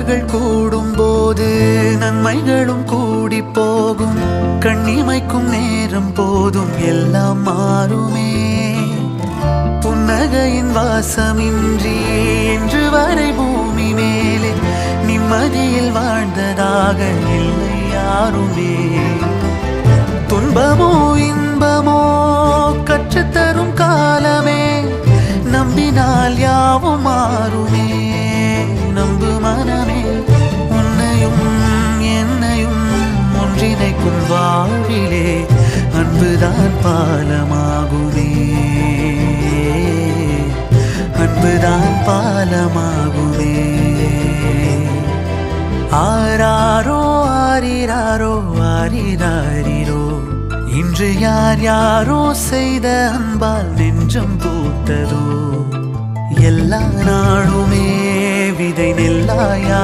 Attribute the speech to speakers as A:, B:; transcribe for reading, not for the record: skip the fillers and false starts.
A: கூடும் போது நன்மைகளும் கூடி போகும். கண்ணிமைக்கும் நேரம் போதும் எல்லாம் மாறுமே. புன்னகையின் வாசமின்றி இன்று வரை பூமி மேலே நிம்மதியில் வாழ்ந்ததாக இல்லை யாருமே. துன்பமோ இன்பமோ கற்றுத்தரும் காலமே, நம்பினால் யாவும் மாறுமே. நம்பு மனமே, உன்னையும் என்னையும் ஒன்றிணைக்கும் வாழ்விலே அன்புதான் பாலமாகுமே. அன்புதான் பாலமாகுமே. ஆராரோ ஆரிராரோ ஆரிராரிரோ, இன்று யார் யாரோ செய்த அன்பால் நெஞ்சம் பூத்ததோ. எல்லா நாளுமே விதை நெல்லாயா